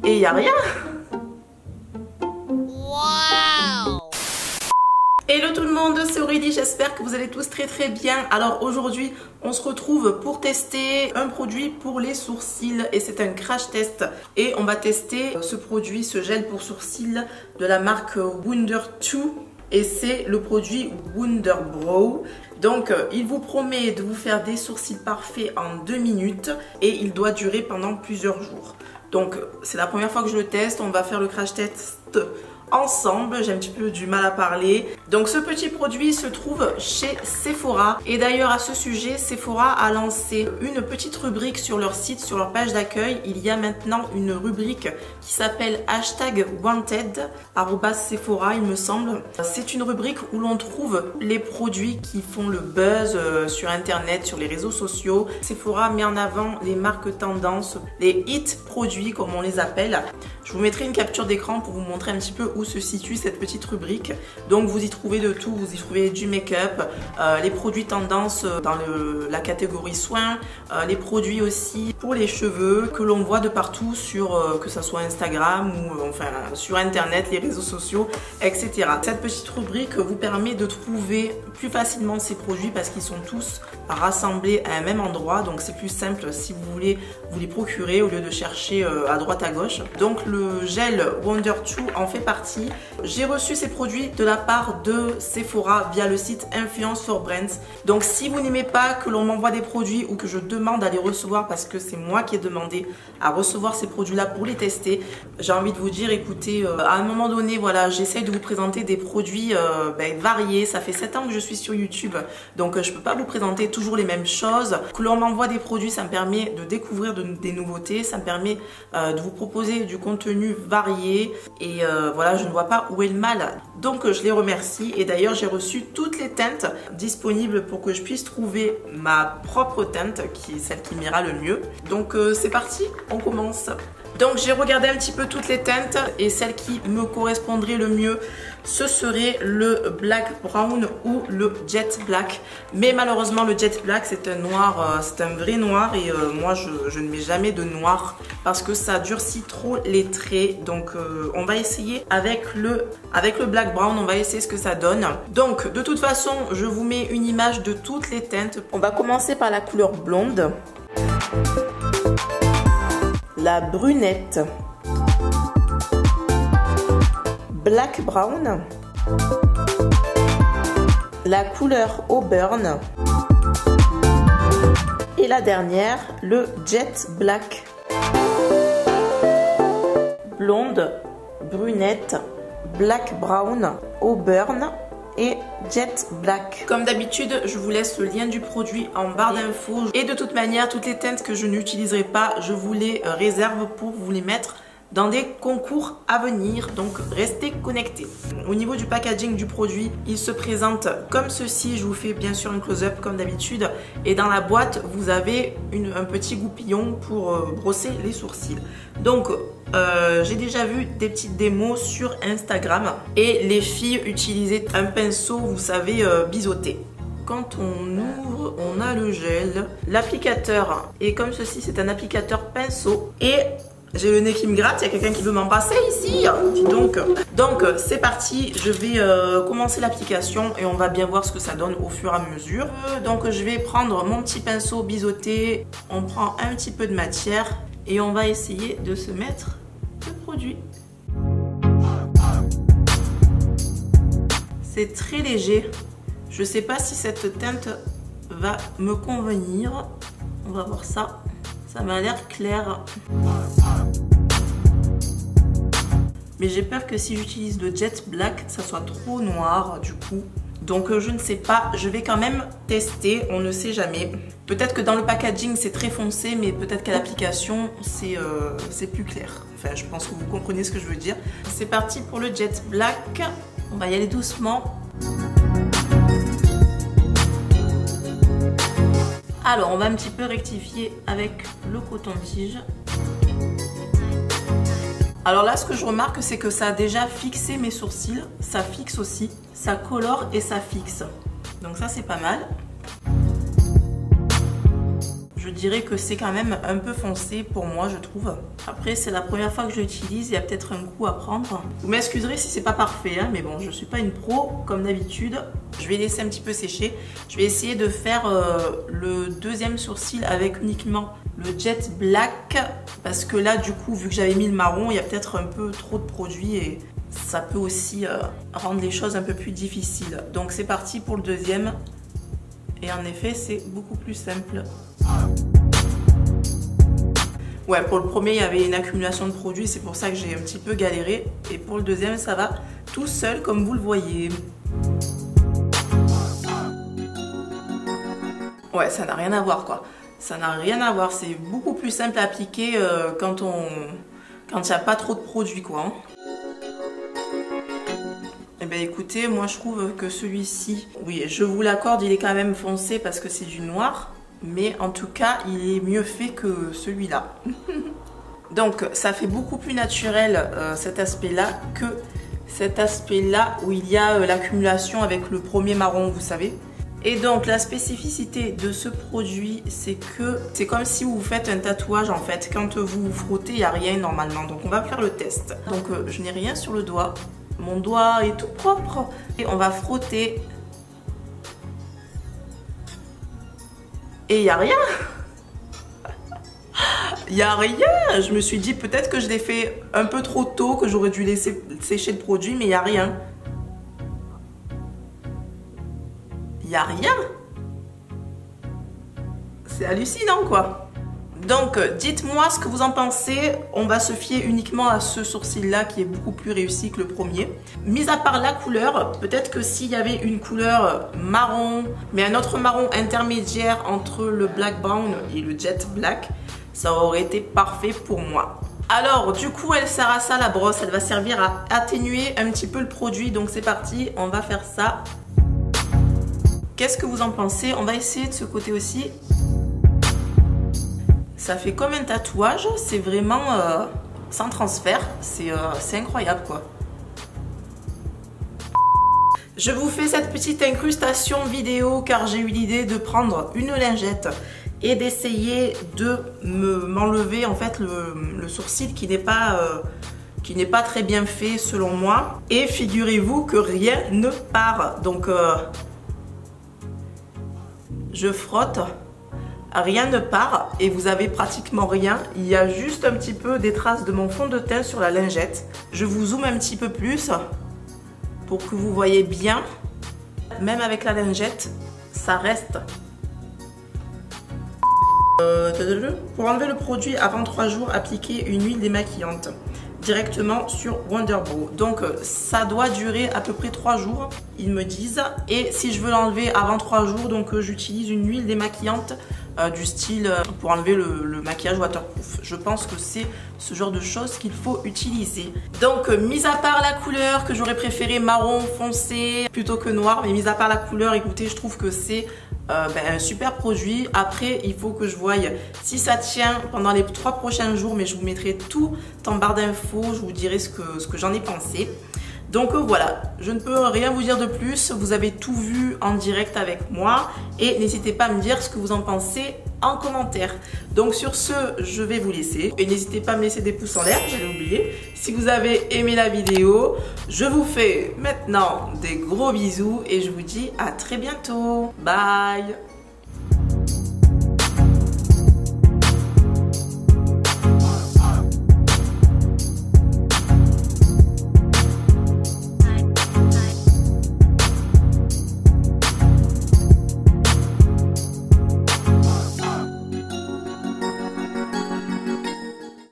Et il n'y a rien. Hello tout le monde, c'est Aurélie, j'espère que vous allez tous très bien. Alors aujourd'hui, on se retrouve pour tester un produit pour les sourcils et c'est un crash test. Et on va tester ce produit, ce gel pour sourcils de la marque Wonder 2 et c'est le produit Wonder Brow. Donc il vous promet de vous faire des sourcils parfaits en 2 minutes et il doit durer pendant plusieurs jours. Donc c'est la première fois que je le teste, on va faire le crash test ensemble, j'ai un petit peu du mal à parler. Donc ce petit produit se trouve chez Sephora et d'ailleurs à ce sujet Sephora a lancé une petite rubrique sur leur site, sur leur page d'accueil. Il y a maintenant une rubrique qui s'appelle #wanted @Sephora il me semble. C'est une rubrique où l'on trouve les produits qui font le buzz sur internet, sur les réseaux sociaux. Sephora met en avant les marques tendances, les hit produits comme on les appelle. Je vous mettrai une capture d'écran pour vous montrer un petit peu où se situe cette petite rubrique. Donc vous y trouvez de tout, vous y trouvez du make-up, les produits tendances dans la catégorie soins, les produits aussi pour les cheveux que l'on voit de partout sur que ça soit Instagram ou enfin sur internet, les réseaux sociaux, etc. Cette petite rubrique vous permet de trouver plus facilement ces produits parce qu'ils sont tous rassemblés à un même endroit, donc c'est plus simple si vous voulez vous les procurer au lieu de chercher à droite à gauche. Donc le gel Wonder 2 en fait partie. J'ai reçu ces produits de la part de Sephora via le site Influence for Brands. Donc si vous n'aimez pas que l'on m'envoie des produits ou que je demande à les recevoir parce que c'est moi qui ai demandé à recevoir ces produits là pour les tester, j'ai envie de vous dire écoutez, à un moment donné voilà, j'essaye de vous présenter des produits variés. Ça fait 7 ans que je suis sur YouTube, donc je peux pas vous présenter toujours les mêmes choses. Que l'on m'envoie des produits, ça me permet de découvrir des nouveautés, ça me permet de vous proposer du contenu varié et voilà, je ne vois pas où est le mal. Donc je les remercie et d'ailleurs j'ai reçu toutes les teintes disponibles pour que je puisse trouver ma propre teinte qui est celle qui m'ira le mieux. Donc c'est parti, on commence. Donc j'ai regardé un petit peu toutes les teintes et celle qui me correspondrait le mieux ce serait le Black Brown ou le Jet Black. Mais malheureusement le Jet Black c'est un noir, c'est un vrai noir et moi je ne mets jamais de noir parce que ça durcit trop les traits. Donc on va essayer avec le Black Brown, on va essayer ce que ça donne. Donc de toute façon je vous mets une image de toutes les teintes. On va commencer par la couleur blonde, la brunette, Black Brown, la couleur Auburn et la dernière, le Jet Black. Blonde, brunette, Black Brown, Auburn et Jet Black. Comme d'habitude, je vous laisse le lien du produit en barre d'infos. Et de toute manière, toutes les teintes que je n'utiliserai pas, je vous les réserve pour vous les mettre dans des concours à venir, donc restez connectés. Au niveau du packaging du produit, il se présente comme ceci. Je vous fais bien sûr un close-up comme d'habitude. Et dans la boîte, vous avez un petit goupillon pour brosser les sourcils. Donc, j'ai déjà vu des petites démos sur Instagram et les filles utilisaient un pinceau, vous savez, biseauté. Quand on ouvre, on a le gel. L'applicateur est comme ceci, c'est un applicateur pinceau et j'ai le nez qui me gratte, il y a quelqu'un qui veut m'en passer ici. Dis donc. Donc c'est parti, je vais commencer l'application et on va bien voir ce que ça donne au fur et à mesure. Donc je vais prendre mon petit pinceau biseauté, on prend un petit peu de matière et on va essayer de se mettre le produit. C'est très léger, je sais pas si cette teinte va me convenir, on va voir ça. Ça m'a l'air clair. Mais j'ai peur que si j'utilise le Jet Black, ça soit trop noir du coup. Donc je ne sais pas, je vais quand même tester, on ne sait jamais. Peut-être que dans le packaging c'est très foncé, mais peut-être qu'à l'application c'est plus clair. Enfin, je pense que vous comprenez ce que je veux dire. C'est parti pour le Jet Black. On va y aller doucement. Alors, on va un petit peu rectifier avec le coton-tige. Alors là, ce que je remarque, c'est que ça a déjà fixé mes sourcils. Ça fixe aussi, ça colore et ça fixe. Donc ça, c'est pas mal. je dirais que c'est quand même un peu foncé pour moi, je trouve. Après, c'est la première fois que je l'utilise, il y a peut-être un coup à prendre. Vous m'excuserez si c'est pas parfait, hein, mais bon, je suis pas une pro comme d'habitude. Je vais laisser un petit peu sécher. Je vais essayer de faire le deuxième sourcil avec uniquement le Jet Black, parce que là, du coup, vu que j'avais mis le marron, il y a peut-être un peu trop de produits et ça peut aussi rendre les choses un peu plus difficiles. Donc c'est parti pour le deuxième. Et en effet, c'est beaucoup plus simple. Ouais, pour le premier, il y avait une accumulation de produits, c'est pour ça que j'ai un petit peu galéré. Et pour le deuxième, ça va tout seul, comme vous le voyez. Ouais, ça n'a rien à voir, quoi. Ça n'a rien à voir, c'est beaucoup plus simple à appliquer quand il n'y a pas trop de produits, quoi. Eh bien écoutez, moi je trouve que celui-ci, oui, je vous l'accorde, il est quand même foncé parce que c'est du noir, mais en tout cas, il est mieux fait que celui-là. Donc ça fait beaucoup plus naturel cet aspect-là que cet aspect-là où il y a l'accumulation avec le premier marron, vous savez. Et donc la spécificité de ce produit, c'est que c'est comme si vous faites un tatouage en fait. Quand vous vous frottez, il n'y a rien normalement. Donc on va faire le test. Donc je n'ai rien sur le doigt. Mon doigt est tout propre. Et on va frotter. Et il n'y a rien. Il n'y a rien. Je me suis dit peut-être que je l'ai fait un peu trop tôt, que j'aurais dû laisser sécher le produit, mais il n'y a rien. Il n'y a rien. C'est hallucinant quoi. Donc dites-moi ce que vous en pensez. On va se fier uniquement à ce sourcil là qui est beaucoup plus réussi que le premier. Mis à part la couleur, peut-être que s'il y avait une couleur marron, mais un autre marron intermédiaire entre le black brown et le jet black, ça aurait été parfait pour moi. Alors du coup elle sert à ça la brosse, elle va servir à atténuer un petit peu le produit. Donc c'est parti, on va faire ça. Qu'est-ce que vous en pensez? On va essayer de ce côté aussi. Ça fait comme un tatouage, c'est vraiment sans transfert, c'est incroyable quoi. Je vous fais cette petite incrustation vidéo car j'ai eu l'idée de prendre une lingette et d'essayer de m'enlever en fait le sourcil qui n'est pas très bien fait selon moi. Et figurez-vous que rien ne part. Donc je frotte. Rien ne part et vous avez pratiquement rien. Il y a juste un petit peu des traces de mon fond de teint sur la lingette. Je vous zoome un petit peu plus pour que vous voyez bien. Même avec la lingette, ça reste. Pour enlever le produit avant 3 jours, appliquez une huile démaquillante directement sur Wonderbrew. Donc ça doit durer à peu près 3 jours, ils me disent. Et si je veux l'enlever avant 3 jours, donc j'utilise une huile démaquillante du style pour enlever le maquillage waterproof. Je pense que c'est ce genre de choses qu'il faut utiliser. Donc mis à part la couleur que j'aurais préféré marron foncé plutôt que noir, mais mis à part la couleur, écoutez, je trouve que c'est un super produit. Après il faut que je voie si ça tient pendant les 3 prochains jours, mais je vous mettrai tout en barre d'infos, je vous dirai ce que j'en ai pensé. Donc voilà, je ne peux rien vous dire de plus, vous avez tout vu en direct avec moi et n'hésitez pas à me dire ce que vous en pensez en commentaire. Donc sur ce, je vais vous laisser et n'hésitez pas à me laisser des pouces en l'air, j'avais oublié. Si vous avez aimé la vidéo, je vous fais maintenant des gros bisous et je vous dis à très bientôt. Bye!